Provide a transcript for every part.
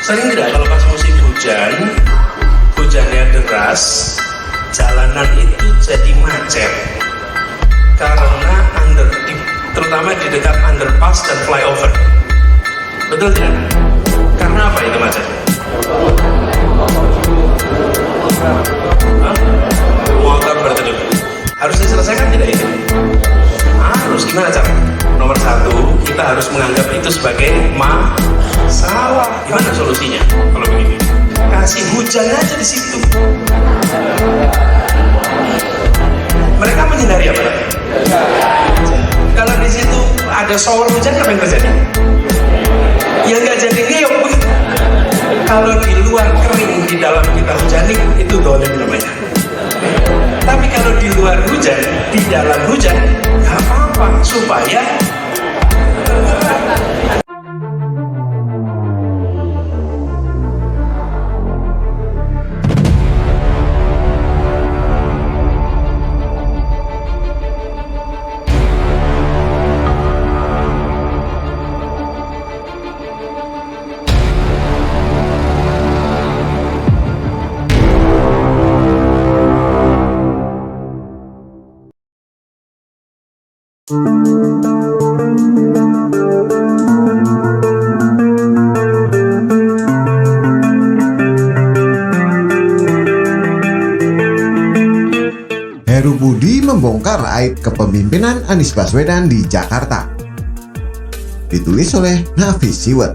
Sering tidak kalau pas musim hujan, hujannya deras, jalanan itu jadi macet karena terutama di dekat underpass dan flyover. Betul tidak? Karena apa itu macet? Motor berteduh. Harus diselesaikan tidak itu? Harus. Gimana cara? Nomor satu, kita harus menganggap itu sebagai masalah. Gimana solusinya kalau begini? Kasih hujan aja di situ. Mereka menghindari apa? Kalau di situ ada shower hujan, apa yang terjadi? Ya nggak jadi ngeyok begitu. Kalau di luar kering, di dalam kita hujani, itu dolim namanya. Tapi kalau di luar hujan, di dalam hujan, nggak apa-apa, supaya Heru Budi membongkar aib kepemimpinan Anies Baswedan di Jakarta. Ditulis oleh Hafiz Siwet.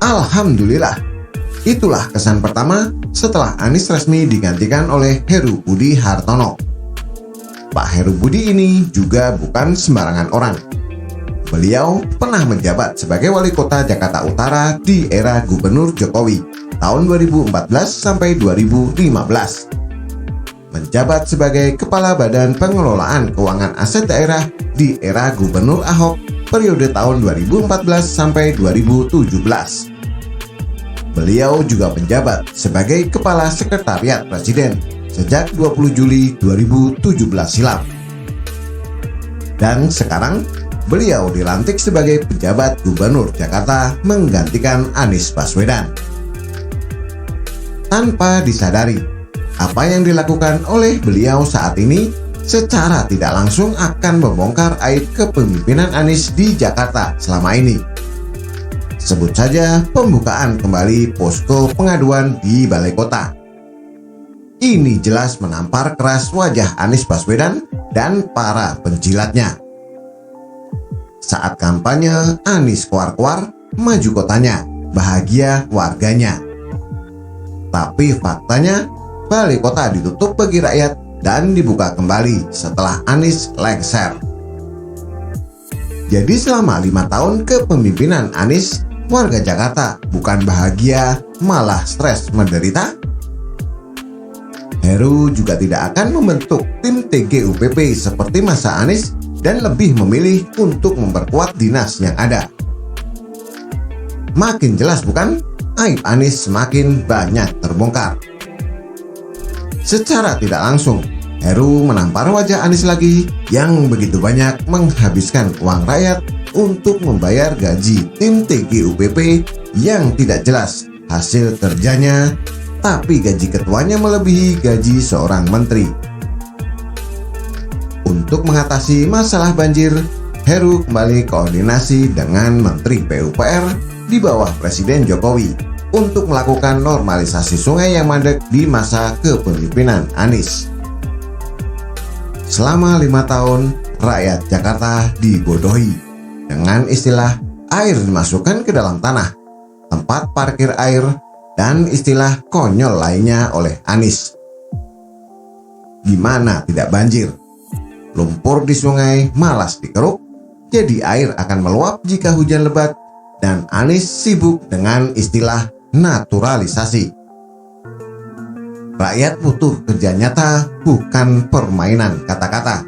Alhamdulillah, itulah kesan pertama setelah Anies resmi digantikan oleh Heru Budi Hartono. Pak Heru Budi ini juga bukan sembarangan orang. Beliau pernah menjabat sebagai wali kota Jakarta Utara di era Gubernur Jokowi tahun 2014 sampai 2015. Menjabat sebagai Kepala Badan Pengelolaan Keuangan Aset Daerah di era Gubernur Ahok periode tahun 2014 sampai 2017. Beliau juga menjabat sebagai Kepala Sekretariat Presiden sejak 20 Juli 2017 silam. Dan sekarang beliau dilantik sebagai penjabat Gubernur Jakarta menggantikan Anies Baswedan. Tanpa disadari, apa yang dilakukan oleh beliau saat ini secara tidak langsung akan membongkar aib kepemimpinan Anies di Jakarta selama ini. Sebut saja pembukaan kembali posko pengaduan di Balai Kota. Ini jelas menampar keras wajah Anies Baswedan dan para penjilatnya. Saat kampanye, Anies keluar-keluar, maju kotanya, bahagia warganya. Tapi faktanya, Balai Kota ditutup bagi rakyat dan dibuka kembali setelah Anies lengser. Jadi selama 5 tahun kepemimpinan Anies, warga Jakarta bukan bahagia, malah stres menderita. Heru juga tidak akan membentuk tim TGUPP seperti masa Anies dan lebih memilih untuk memperkuat dinas yang ada. Makin jelas bukan? Aib Anies semakin banyak terbongkar. Secara tidak langsung, Heru menampar wajah Anies lagi yang begitu banyak menghabiskan uang rakyat untuk membayar gaji tim TGUPP yang tidak jelas hasil kerjanya, tapi gaji ketuanya melebihi gaji seorang menteri. Untuk mengatasi masalah banjir, Heru kembali koordinasi dengan Menteri PUPR di bawah Presiden Jokowi untuk melakukan normalisasi sungai yang mandek di masa kepemimpinan Anies. Selama 5 tahun, rakyat Jakarta dibodohi dengan istilah air dimasukkan ke dalam tanah, tempat parkir air, dan istilah konyol lainnya oleh Anies. Gimana tidak banjir? Lumpur di sungai malas dikeruk, jadi air akan meluap jika hujan lebat, dan Anies sibuk dengan istilah naturalisasi. Rakyat butuh kerja nyata, bukan permainan kata-kata.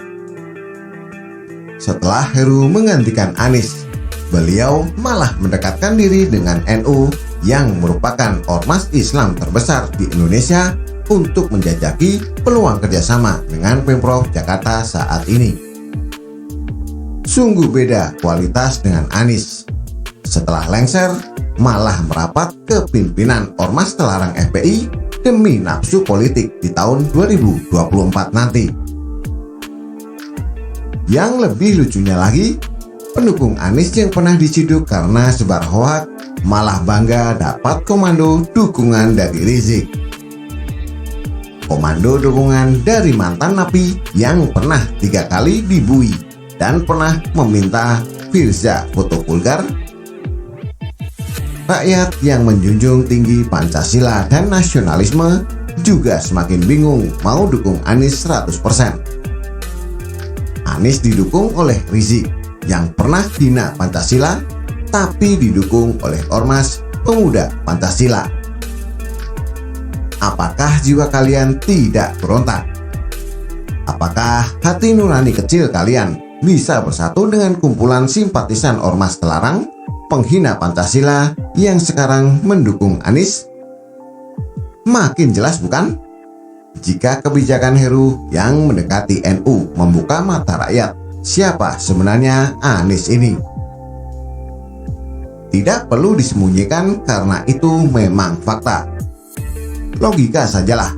Setelah Heru menggantikan Anies, beliau malah mendekatkan diri dengan NU yang merupakan ormas Islam terbesar di Indonesia untuk menjajaki peluang kerjasama dengan Pemprov Jakarta saat ini. Sungguh beda kualitas dengan Anies. Setelah lengser, malah merapat ke pimpinan Ormas Terlarang FPI demi nafsu politik di tahun 2024 nanti. Yang lebih lucunya lagi, pendukung Anies yang pernah diciduk karena sebar hoak malah bangga dapat komando dukungan dari Rizik. Komando dukungan dari mantan napi yang pernah 3 kali dibui dan pernah meminta Firza foto vulgar. Rakyat yang menjunjung tinggi Pancasila dan nasionalisme juga semakin bingung mau dukung Anies 100%. Anies didukung oleh Rizik yang pernah hina Pancasila tapi didukung oleh Ormas Pemuda Pancasila. Apakah jiwa kalian tidak berontak? Apakah hati nurani kecil kalian bisa bersatu dengan kumpulan simpatisan Ormas Terlarang, penghina Pancasila yang sekarang mendukung Anies? Makin jelas bukan? Jika kebijakan Heru yang mendekati NU membuka mata rakyat, siapa sebenarnya Anies ini? Tidak perlu disembunyikan karena itu memang fakta. Logika sajalah,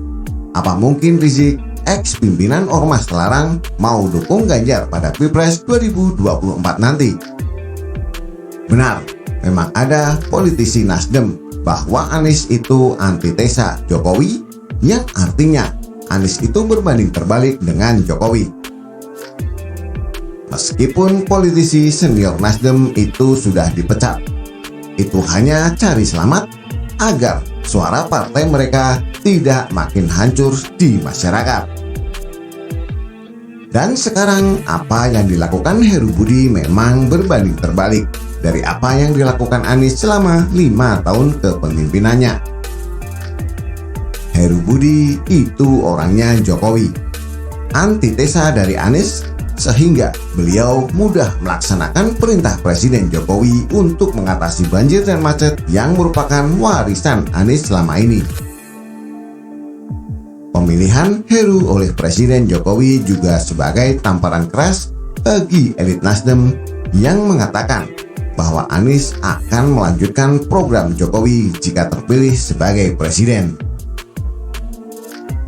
apa mungkin Rizik, ex-pimpinan Ormas Terlarang, mau dukung Ganjar pada Pilpres 2024 nanti? Benar, memang ada politisi Nasdem bahwa Anies itu antitesa Jokowi, yang artinya Anies itu berbanding terbalik dengan Jokowi. Meskipun politisi senior Nasdem itu sudah dipecat, itu hanya cari selamat agar suara partai mereka tidak makin hancur di masyarakat. Dan sekarang apa yang dilakukan Heru Budi memang berbanding terbalik dari apa yang dilakukan Anies selama 5 tahun kepemimpinannya. Heru Budi itu orangnya Jokowi, antitesa dari Anies, sehingga beliau mudah melaksanakan perintah Presiden Jokowi untuk mengatasi banjir dan macet yang merupakan warisan Anies selama ini. Pemilihan Heru oleh Presiden Jokowi juga sebagai tamparan keras bagi elit Nasdem yang mengatakan bahwa Anies akan melanjutkan program Jokowi jika terpilih sebagai presiden.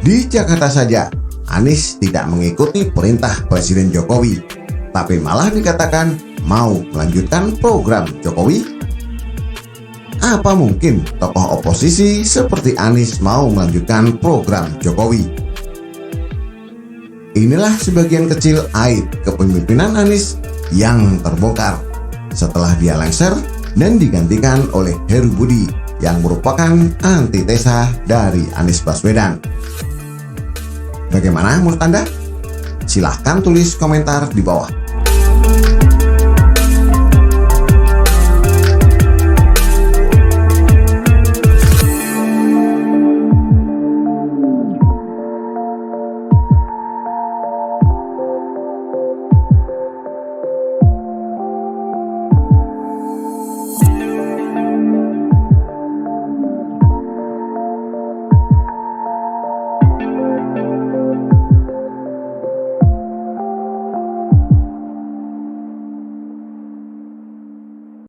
Di Jakarta saja, Anies tidak mengikuti perintah Presiden Jokowi, tapi malah dikatakan mau melanjutkan program Jokowi. Apa mungkin tokoh oposisi seperti Anies mau melanjutkan program Jokowi? Inilah sebagian kecil aib kepemimpinan Anies yang terbongkar setelah dia lengser dan digantikan oleh Heru Budi yang merupakan antitesa dari Anies Baswedan. Bagaimana menurut Anda? Silahkan tulis komentar di bawah.